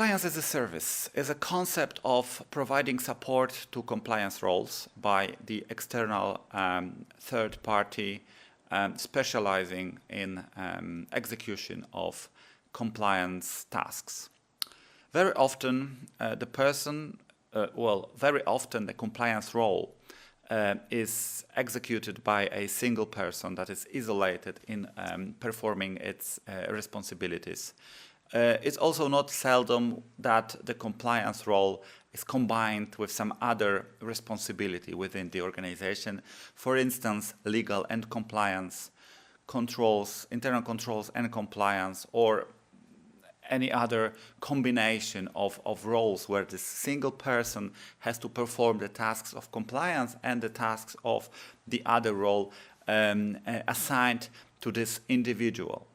Compliance as a service is a concept of providing support to compliance roles by the external third party specializing in execution of compliance tasks. Very often the compliance role is executed by a single person that is isolated in performing its responsibilities. It's also not seldom that the compliance role is combined with some other responsibility within the organization. For instance, legal and compliance, controls, internal controls and compliance, or any other combination of roles where this single person has to perform the tasks of compliance and the tasks of the other role assigned to this individual.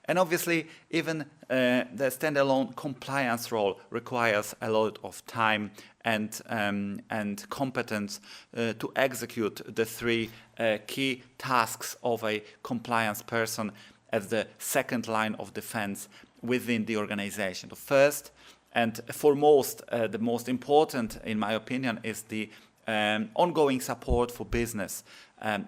And obviously, even the standalone compliance role requires a lot of time and competence to execute the three key tasks of a compliance person as the second line of defense within the organization. The first and foremost, the most important, in my opinion, is the ongoing support for business,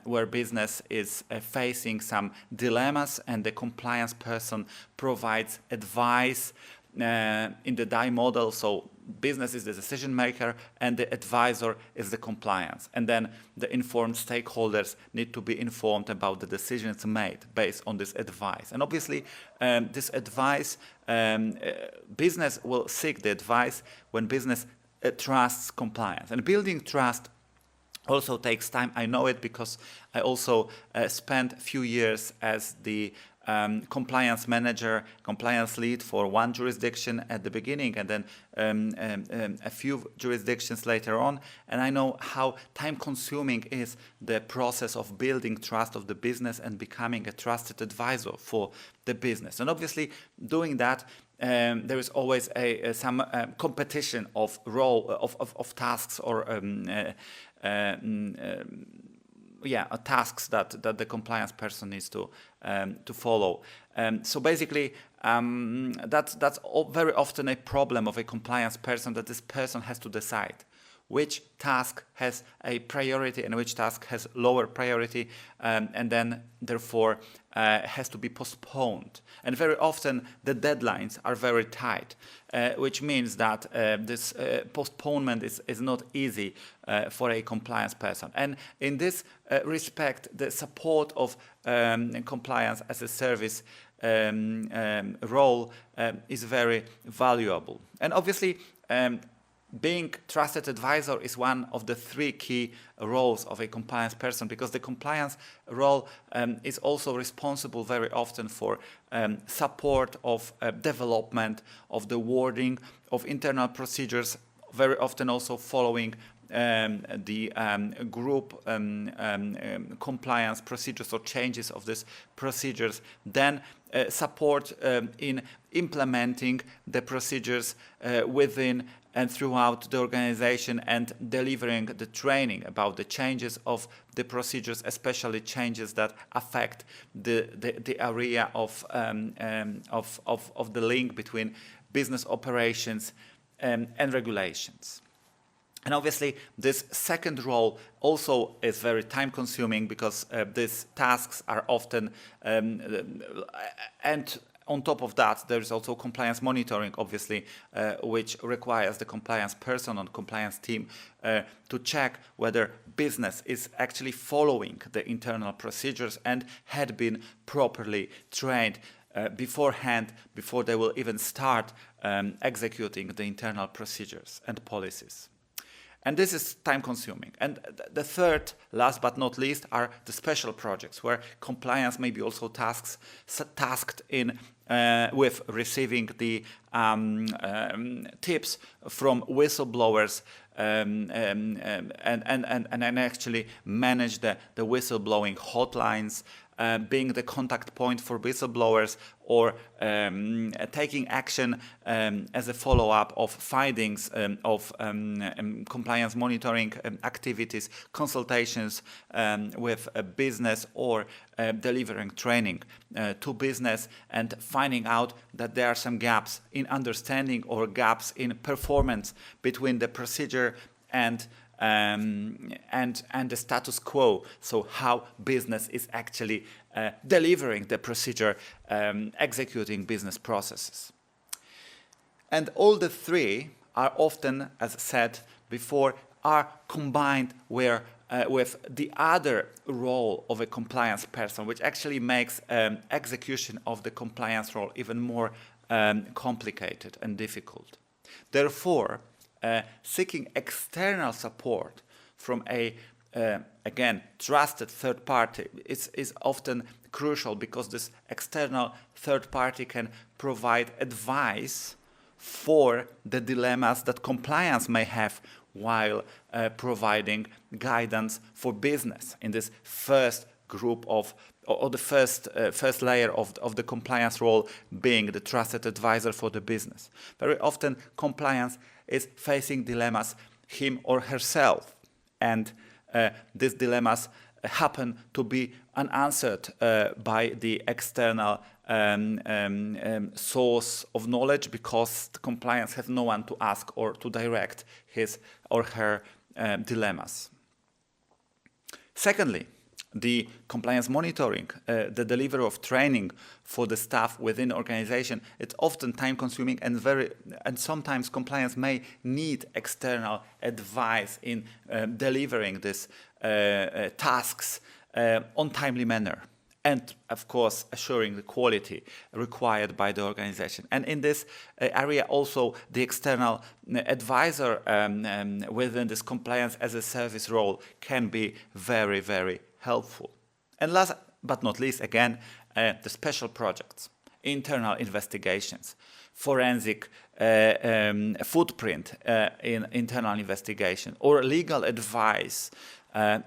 where business is facing some dilemmas and the compliance person provides advice in the DIE model. So business is the decision maker and the advisor is the compliance. And then the informed stakeholders need to be informed about the decisions made based on this advice. And obviously this advice, business will seek the advice when business trusts compliance. And building trust also takes time. I know it because I also spent a few years as the compliance manager, compliance lead for one jurisdiction at the beginning and then a few jurisdictions later on. And I know how time-consuming is the process of building trust of the business and becoming a trusted advisor for the business. And obviously, doing that, there is always some competition of of tasks or tasks that the compliance person needs to follow. So basically, that's very often a problem of a compliance person, that this person has to decide which task has a priority and which task has lower priority, and then therefore has to be postponed. And very often the deadlines are very tight, which means that this postponement is not easy for a compliance person. And in this respect, the support of compliance as a service role is very valuable. And obviously, being trusted advisor is one of the three key roles of a compliance person, because the compliance role is also responsible very often for support of development of the wording of internal procedures, very often also following the group compliance procedures or changes of these procedures, then support in implementing the procedures within and throughout the organization and delivering the training about the changes of the procedures, especially changes that affect the area of the link between business operations and regulations. And obviously, this second role also is very time-consuming because these tasks are often, and on top of that, there is also compliance monitoring, obviously, which requires the compliance person on compliance team to check whether business is actually following the internal procedures and had been properly trained beforehand, before they will even start executing the internal procedures and policies. And this is time-consuming. And the third, last but not least, are the special projects, where compliance may be also tasked in with receiving the tips from whistleblowers and actually manage the whistleblowing hotlines, being the contact point for whistleblowers, or taking action as a follow-up of findings of compliance monitoring activities, consultations with a business, or delivering training to business, and finding out that there are some gaps in understanding or gaps in performance between the procedure and the status quo, so how business is actually delivering the procedure, executing business processes. And all the three are often, as said before, are combined with the other role of a compliance person, which actually makes execution of the compliance role even more complicated and difficult. Therefore, seeking external support from a again, trusted third party is often crucial, because this external third party can provide advice for the dilemmas that compliance may have while providing guidance for business in this first group of, or the first layer of the compliance role, being the trusted advisor for the business. Very often compliance is facing dilemmas him or herself, and these dilemmas happen to be unanswered by the external source of knowledge, because the compliance has no one to ask or to direct his or her dilemmas. Secondly, the compliance monitoring, the delivery of training for the staff within organization, it's often time-consuming, and sometimes compliance may need external advice in delivering these tasks on timely manner, and of course assuring the quality required by the organization. And in this area also the external advisor within this compliance as a service role can be very, very helpful. And last but not least, again, the special projects, internal investigations, forensic footprint in internal investigation, or legal advice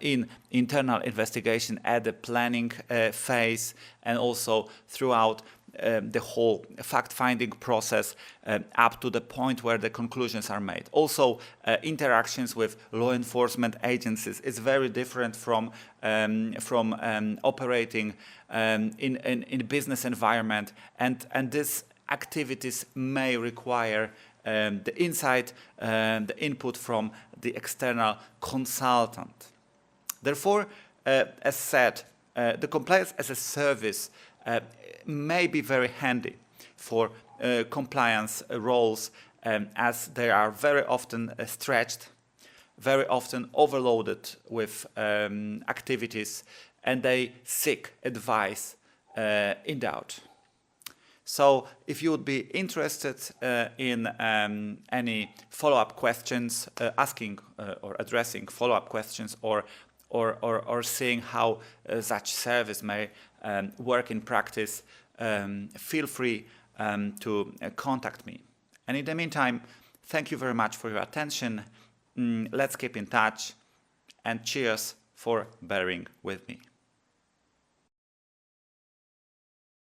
in internal investigation at the planning phase, and also throughout the whole fact-finding process up to the point where the conclusions are made. Also, interactions with law enforcement agencies is very different from operating in a business environment, and these activities may require the insight, the input from the external consultant. Therefore, as said, the compliance as a service may be very handy for compliance roles, as they are very often stretched, very often overloaded with activities, and they seek advice in doubt. So if you would be interested in any follow-up questions, asking or addressing follow-up questions, or seeing how such service may work in practice, feel free to contact me. And in the meantime, thank you very much for your attention. Let's keep in touch, and cheers for bearing with me.